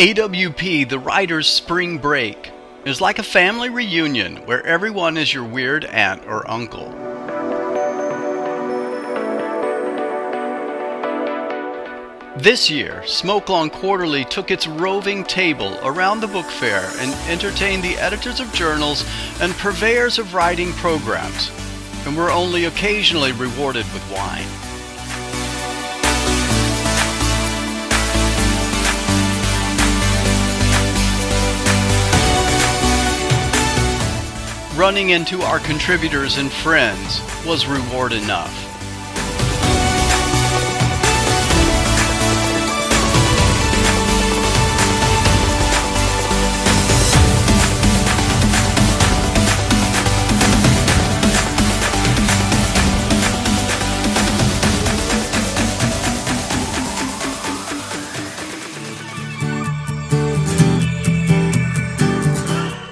AWP, the writer's spring break, is like a family reunion where everyone is your weird aunt or uncle. This year, SmokeLong Quarterly took its roving table around the book fair and entertained the editors of journals and purveyors of writing programs, and were only occasionally rewarded with wine. Running into our contributors and friends was reward enough.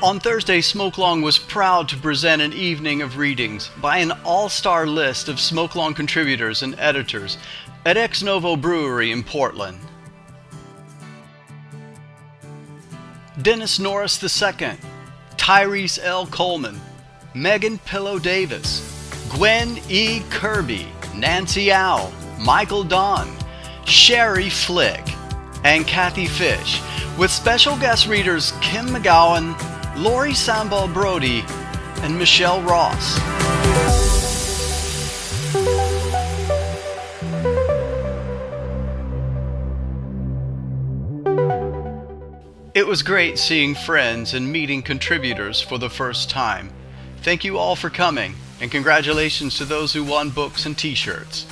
On Thursday, SmokeLong was proud to present an evening of readings by an all-star list of SmokeLong contributors and editors at Ex Novo Brewery in Portland. Dennis Norris II, Tyrese L. Coleman, Megan Pillow Davis, Gwen E. Kirby, Nancy Owl, Michael Don, Sherrie Flick, and Kathy Fish, with special guest readers Kim Magowan, Lori Sambol Brody, and Michelle Ross. It was great seeing friends and meeting contributors for the first time. Thank you all for coming, and congratulations to those who won books and t-shirts.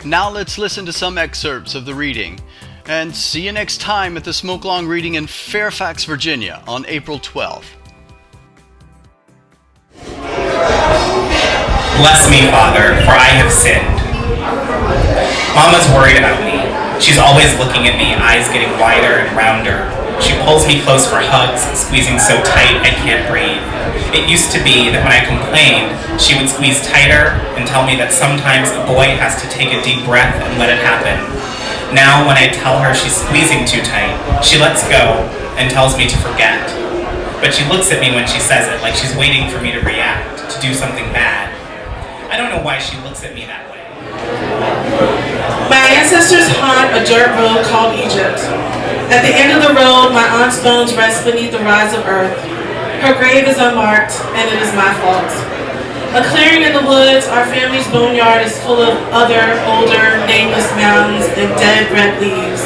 Now let's listen to some excerpts of the reading, and see you next time at the SmokeLong reading in Fairfax, Virginia on April 12th. Bless me, Father, for I have sinned. Mama's worried about me. She's always looking at me, eyes getting wider and rounder. She pulls me close for hugs, squeezing so tight I can't breathe. It used to be that when I complained, she would squeeze tighter and tell me that sometimes a boy has to take a deep breath and let it happen. Now, when I tell her she's squeezing too tight, she lets go and tells me to forget. But she looks at me when she says it, like she's waiting for me to react, to do something bad. I don't know why she looks at me that way. My ancestors haunt a dirt road called Egypt. At the end of the road, my aunt's bones rest beneath the rise of earth. Her grave is unmarked, and it is my fault. A clearing in the woods, our family's boneyard is full of other, older, nameless mounds and dead red leaves.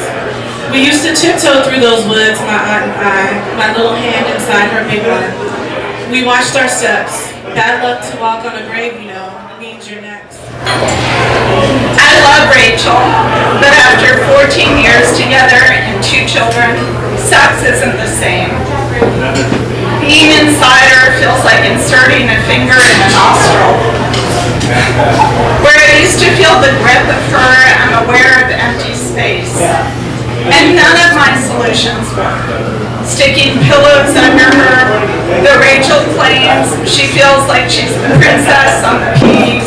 We used to tiptoe through those woods, my aunt and I, my little hand inside her big one. We watched our steps. Bad luck to walk on a grave, you know, means you're next. I love Rachel, but after 14 years together and 2 children, sex isn't the same. Being inside her feels like inserting a finger in a nostril. Where I used to feel the grip of her, I'm aware of empty space. And none of my solutions work. Sticking pillows under her, the Rachel claims she feels like she's the princess on the peak,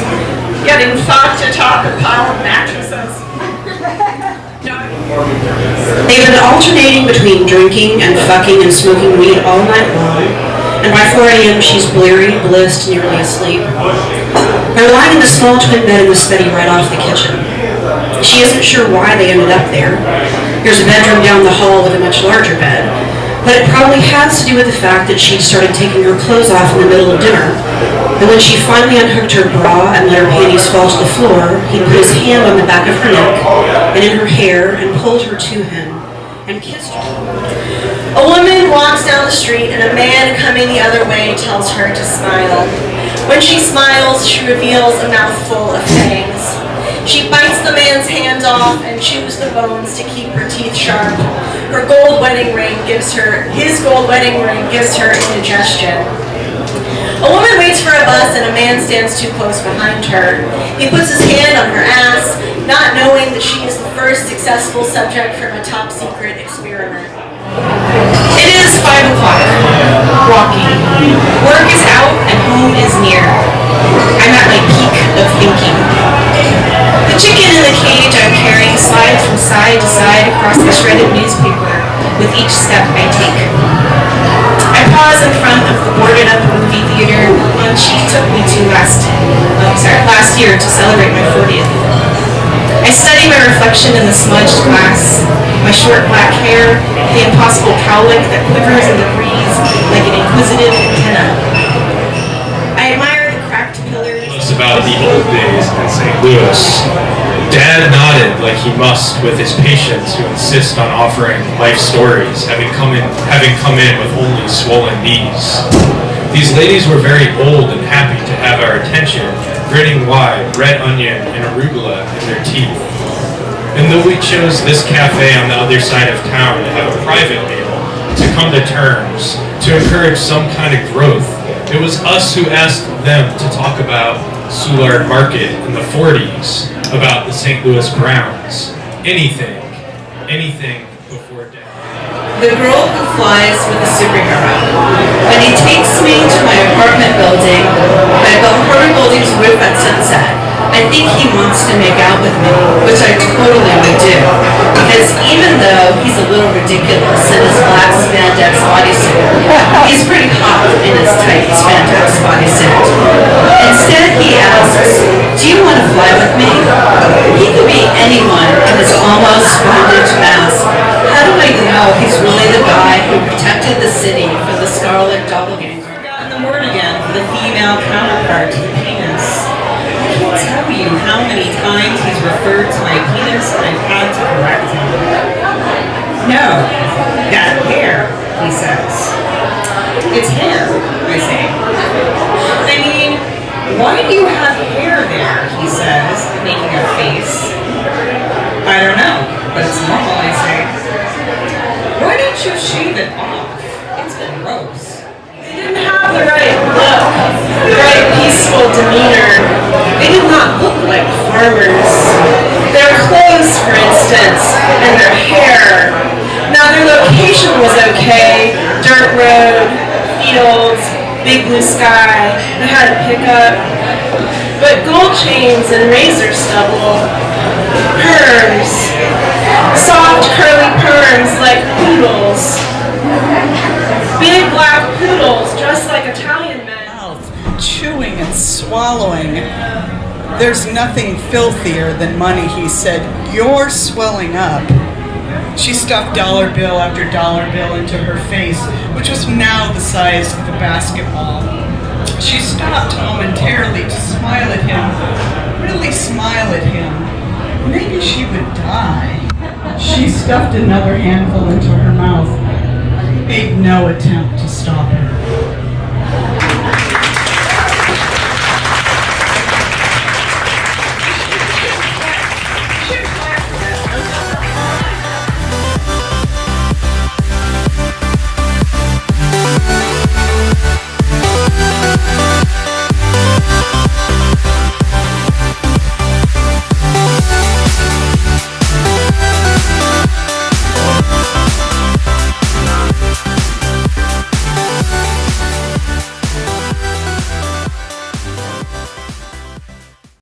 getting fucked atop a pile of mattresses. They've been alternating between drinking and fucking and smoking weed all night long, and by 4 a.m. she's bleary, blissed, nearly asleep. They're lying in the small twin bed in the study right off the kitchen. She isn't sure why they ended up there. There's a bedroom down the hall with a much larger bed, but it probably has to do with the fact that she started taking her clothes off in the middle of dinner. And when she finally unhooked her bra and let her panties fall to the floor, he put his hand on the back of her neck and in her hair and pulled her to him and kissed her. A woman walks down the street and a man coming the other way tells her to smile. When she smiles, she reveals a mouthful of fangs. She bites the man's hand off and chews the bones to keep her teeth sharp. His gold wedding ring gives her indigestion. A woman waits for a bus and a man stands too close behind her. He puts his hand on her ass, not knowing that she is the first successful subject from a top secret experiment. It is 5 o'clock. Walking. Work is out and home is near. I'm at my peak of thinking. The chicken in the cage I'm carrying slides from side to side across the shredded newspaper with each step I take. I pause in front of the boarded up movie theater one she took me to last year to celebrate my 40th. I study my reflection in the smudged glass, my short black hair, the impossible cowlick that quivers in the breeze like an inquisitive antenna. I admire the cracked pillars. About the old days in St. Louis. Dad nodded like he must with his patients who insist on offering life stories, having come in with only swollen knees. These ladies were very old and happy to have our attention, grinning wide, red onion and arugula in their teeth. And though we chose this cafe on the other side of town to have a private meal, to come to terms, to encourage some kind of growth, it was us who asked them to talk about Soulard Market in the 40s, about the St. Louis Browns, anything before death. The girl who flies with a superhero. When he takes me to my apartment building's roof at sunset, I think he wants to make out with me, which I totally would do. Because even though he's a little ridiculous in his black spandex bodysuit, he's pretty hot in his tight spandex bodysuit. Instead, he asks, "Do you want to fly with me?" He could be anyone in his almost bondage mask. How do I know he's really the guy who protected the city from the scarlet doppelganger? Forgotten the word again for the female counterpart to the penis. I can't tell you how many times he's referred to my penis and I've had to correct him. No, that hair, he says. It's hair, I say. I mean, why do you have hair there, he says, making a face. I don't know, but it's normal, I say. Why don't you shave it off? It's gross. They didn't have the right look, the right peaceful demeanor. They did not look like farmers. Their clothes, for instance, and their hair. Now their location was okay. Dirt road, fields, big blue sky. They had a pickup. But gold chains and razor stubble. Perms. Soft curly perms like poodles. Big black poodles dressed like Italian men. Chewing and swallowing. There's nothing filthier than money, he said. You're swelling up. She stuffed dollar bill after dollar bill into her face, which was now the size of a basketball. She stopped momentarily to smile at him, really smile at him. Maybe she would die. She stuffed another handful into her mouth, made no attempt to stop her.